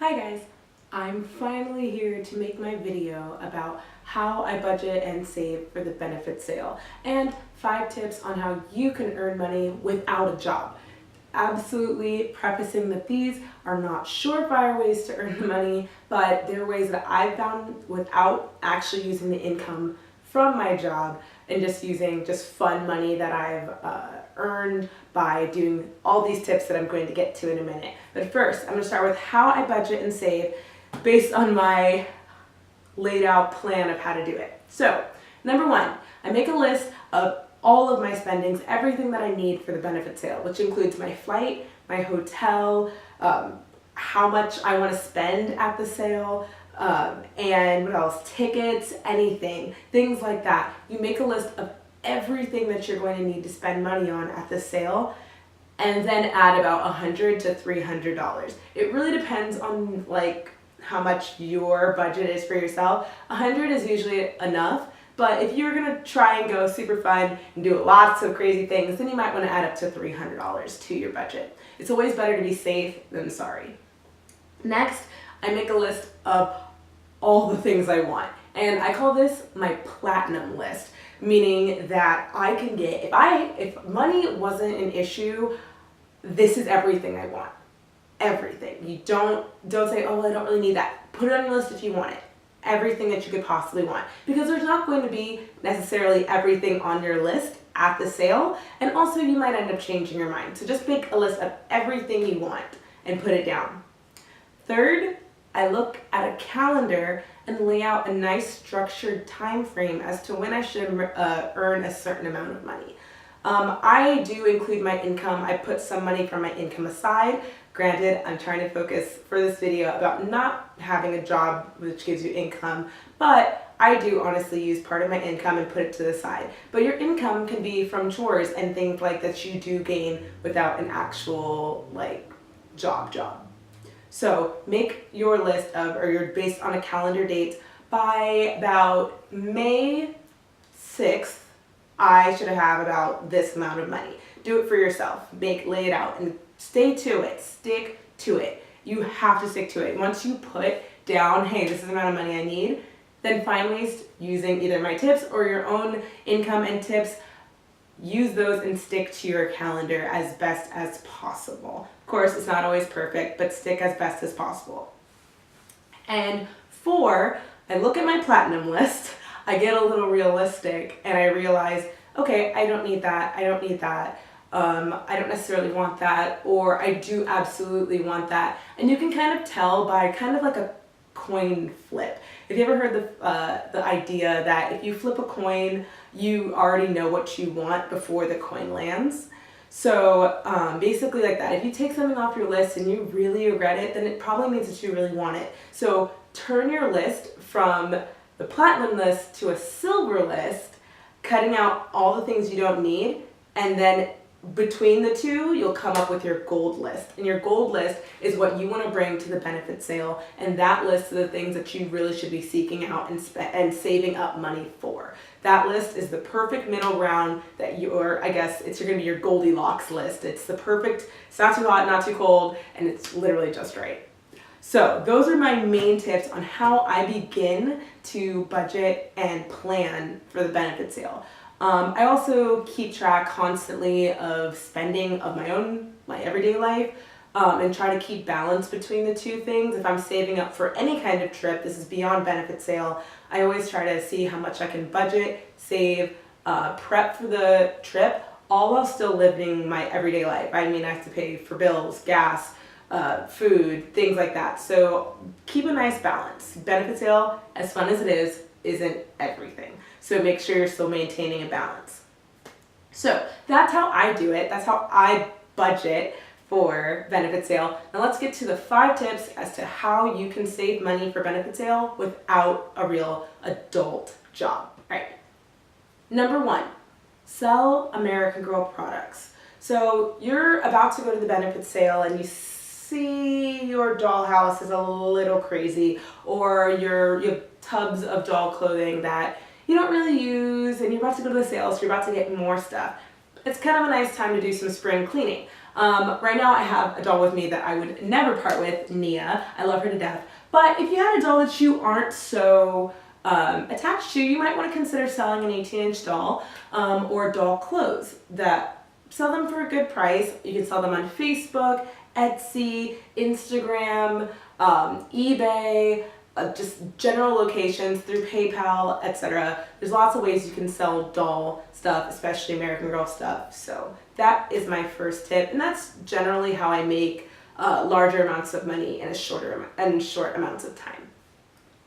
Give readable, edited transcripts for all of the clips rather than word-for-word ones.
Hi guys, I'm finally here to make my video about how I budget and save for the benefit sale and 5 tips on how you can earn money without a job. Absolutely prefacing that these are not surefire ways to earn the money, but they're ways that I've found without actually using the income from my job and just using fun money that I've earned by doing all these tips that I'm going to get to in a minute. But first, I'm going to start with how I budget and save based on my laid out plan of how to do it. So, number 1, I make a list of all of my spendings, everything that I need for the benefit sale, which includes my flight, my hotel, how much I want to spend at the sale, and what else, tickets, anything, things like that. You make a list of everything that you're going to need to spend money on at the sale, and then add about $100 to $300. It really depends on how much your budget is for yourself. 100 is usually enough, but if you're gonna try and go super fun and do lots of crazy things, then you might want to add up to $300 to your budget. It's always better to be safe than sorry. Next, I make a list of all the things I want, and I call this my platinum list, meaning that I can get, if money wasn't an issue, this is everything I want. Everything. You don't say, oh, well, I don't really need that. Put it on your list if you want it. Everything that you could possibly want, because there's not going to be necessarily everything on your list at the sale, and also you might end up changing your mind. So just make a list of everything you want and put it down. Third, I look at a calendar and lay out a nice structured time frame as to when I should earn a certain amount of money. I do include my income. I put some money from my income aside. Granted, I'm trying to focus for this video about not having a job which gives you income, but I do honestly use part of my income and put it to the side. But your income can be from chores and things like that you do gain without an actual job. So make your list of, or you're based on a calendar date, by about May 6th, I should have about this amount of money. Do it for yourself. Lay it out and stay to it. Stick to it. You have to stick to it. Once you put down, hey, this is the amount of money I need, then find ways using either my tips or your own income and tips. Use those and stick to your calendar as best as possible. Of course, it's not always perfect, but stick as best as possible. And 4, I look at my platinum list. I get a little realistic and I realize, okay, I don't need that. I don't need that. I don't necessarily want that, or I do absolutely want that. And you can kind of tell by kind of like a coin flip. Have you ever heard the idea that if you flip a coin, you already know what you want before the coin lands? So basically like that. If you take something off your list and you really regret it, then it probably means that you really want it. So turn your list from the platinum list to a silver list, cutting out all the things you don't need, and then between the two, you'll come up with your gold list. And your gold list is what you want to bring to the benefit sale, and that list are the things that you really should be seeking out and saving up money for. That list is the perfect middle ground that you're going to be your Goldilocks list. It's the perfect, it's not too hot, not too cold, and it's literally just right. So those are my main tips on how I begin to budget and plan for the benefit sale. I also keep track constantly of spending of my everyday life, and try to keep balance between the two things. If I'm saving up for any kind of trip, this is beyond benefit sale, I always try to see how much I can budget, save, prep for the trip, all while still living my everyday life. I mean, I have to pay for bills, gas, food, things like that. So keep a nice balance. Benefit sale, as fun as it is, isn't everything. So make sure you're still maintaining a balance. So that's how I do it. That's how I budget for benefit sale. Now let's get to the 5 tips as to how you can save money for benefit sale without a real adult job. All right. Number 1, sell American Girl products. So you're about to go to the benefit sale and you see your dollhouse is a little crazy, or you have tubs of doll clothing that you don't really use, and you're about to go to the sale, so you're about to get more stuff. It's kind of a nice time to do some spring cleaning. Right now I have a doll with me that I would never part with, Nia. I love her to death. But if you had a doll that you aren't so attached to, you might want to consider selling an 18-inch doll or doll clothes that sell them for a good price. You can sell them on Facebook, Etsy, Instagram, eBay, just general locations through PayPal, etc. There's lots of ways you can sell doll stuff, especially American Girl stuff. So that is my first tip, and that's generally how I make larger amounts of money in short amounts of time.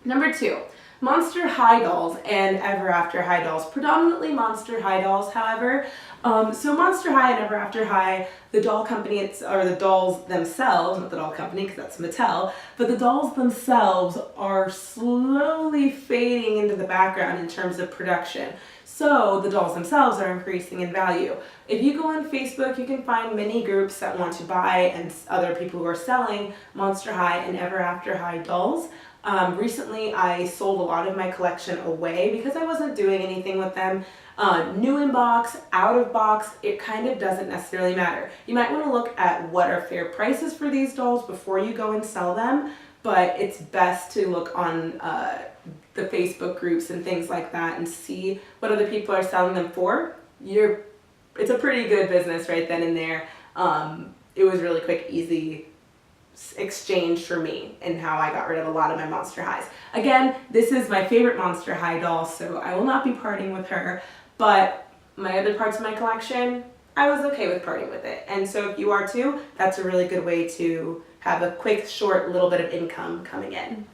Number 2, Monster High dolls and Ever After High dolls. Predominantly Monster High dolls, however. So Monster High and Ever After High, the doll company, or the dolls themselves, not the doll company because that's Mattel, but the dolls themselves are slowly fading into the background in terms of production. So the dolls themselves are increasing in value. If you go on Facebook, you can find many groups that want to buy and other people who are selling Monster High and Ever After High dolls. Recently I sold a lot of my collection away because I wasn't doing anything with them. New in box, out of box, it kind of doesn't necessarily matter. You might want to look at what are fair prices for these dolls before you go and sell them, but it's best to look on the Facebook groups and things like that and see what other people are selling them for. It's a pretty good business right then and there. It was really quick, easy exchange for me and how I got rid of a lot of my Monster Highs. Again, this is my favorite Monster High doll, so I will not be parting with her, but my other parts of my collection, I was okay with parting with it. And so if you are too, that's a really good way to have a quick, short, little bit of income coming in.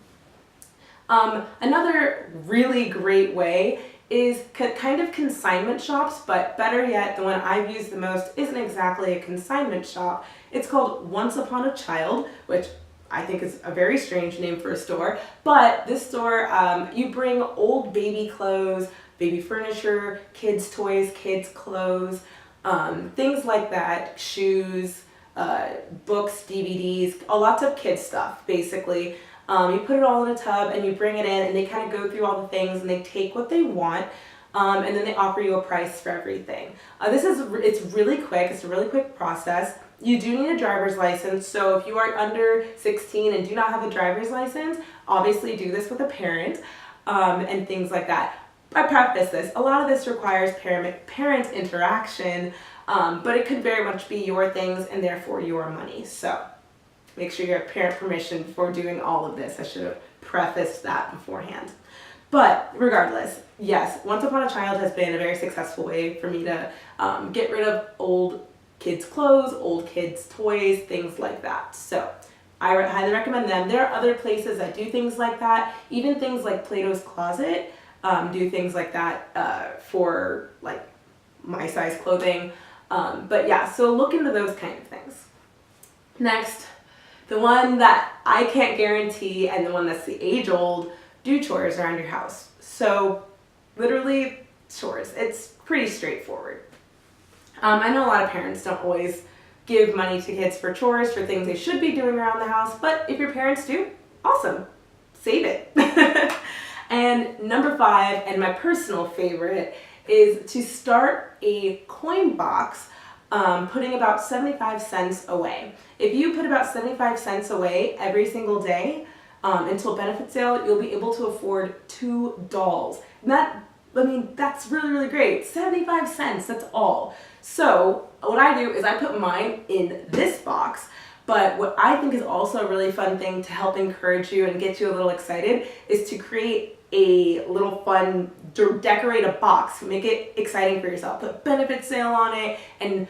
Another really great way is kind of consignment shops, but better yet, the one I've used the most isn't exactly a consignment shop. It's called Once Upon a Child, which I think is a very strange name for a store, but this store, you bring old baby clothes, baby furniture, kids' toys, kids' clothes, things like that, shoes, books, DVDs, lots of kids stuff, basically. You put it all in a tub and you bring it in and they kind of go through all the things and they take what they want and then they offer you a price for everything. It's really quick, it's a really quick process. You do need a driver's license, so if you are under 16 and do not have a driver's license, obviously do this with a parent and things like that. I preface this, a lot of this requires parent interaction, but it could very much be your things and therefore your money. So make sure you have parent permission before doing all of this. I should have prefaced that beforehand. But regardless, yes, Once Upon a Child has been a very successful way for me to get rid of old kids' clothes, old kids' toys, things like that. So I highly recommend them. There are other places that do things like that. Even things like Plato's Closet do things like that for like my size clothing. But yeah, so look into those kind of things. Next, the one that I can't guarantee and the one that's the age-old, do chores around your house. So literally chores. It's pretty straightforward. I know a lot of parents don't always give money to kids for chores, for things they should be doing around the house, but if your parents do, awesome. Save it. And number 5, and my personal favorite, is to start a coin box putting about 75 cents away. If you put about 75 cents away every single day until benefit sale, you'll be able to afford 2 dolls. And that's really, really great. 75 cents, that's all. So what I do is I put mine in this box, but what I think is also a really fun thing to help encourage you and get you a little excited is to create a little fun, decorate a box, make it exciting for yourself, put benefit sale on it and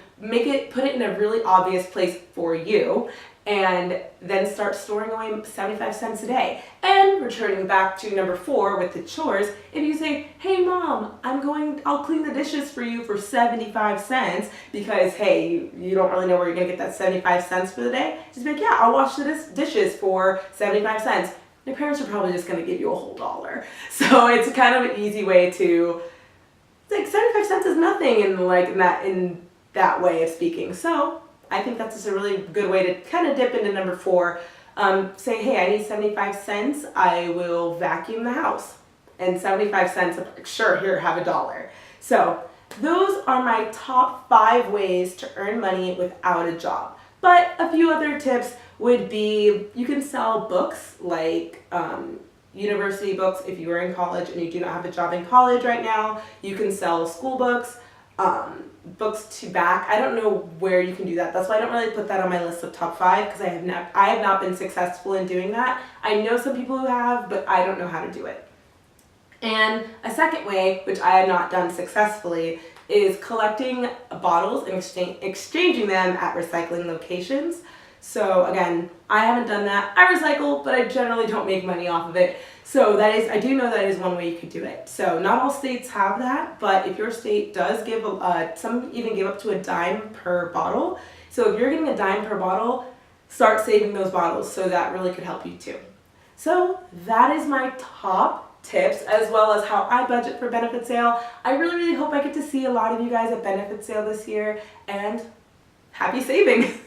put it in a really obvious place for you, and then start storing away 75 cents a day. And returning back to number 4 with the chores, if you say, hey mom, I'll clean the dishes for you for 75 cents because hey, you don't really know where you're gonna get that 75 cents for the day, just be like, yeah, I'll wash the dishes for 75 cents. Your parents are probably just going to give you a whole dollar. So it's kind of an easy way to, like 75 cents is nothing in that way of speaking. So I think that's just a really good way to kind of dip into number 4. Say, hey, I need 75 cents. I will vacuum the house. And 75 cents, sure, here, have a dollar. So those are my top 5 ways to earn money without a job. But a few other tips would be you can sell books like university books if you are in college and you do not have a job in college right now. You can sell school books, books to back. I don't know where you can do that. That's why I don't really put that on my list of top 5 because I have not been successful in doing that. I know some people who have, but I don't know how to do it. And a second way, which I have not done successfully, is collecting bottles and exchanging them at recycling locations. So again, I haven't done that. I recycle, but I generally don't make money off of it. So I do know that is one way you could do it. So not all states have that, but if your state does give, some even give up to a dime per bottle. So if you're getting a dime per bottle, start saving those bottles. So that really could help you too. So that is my top tips, as well as how I budget for benefit sale. I really hope I get to see a lot of you guys at benefit sale this year, and happy saving!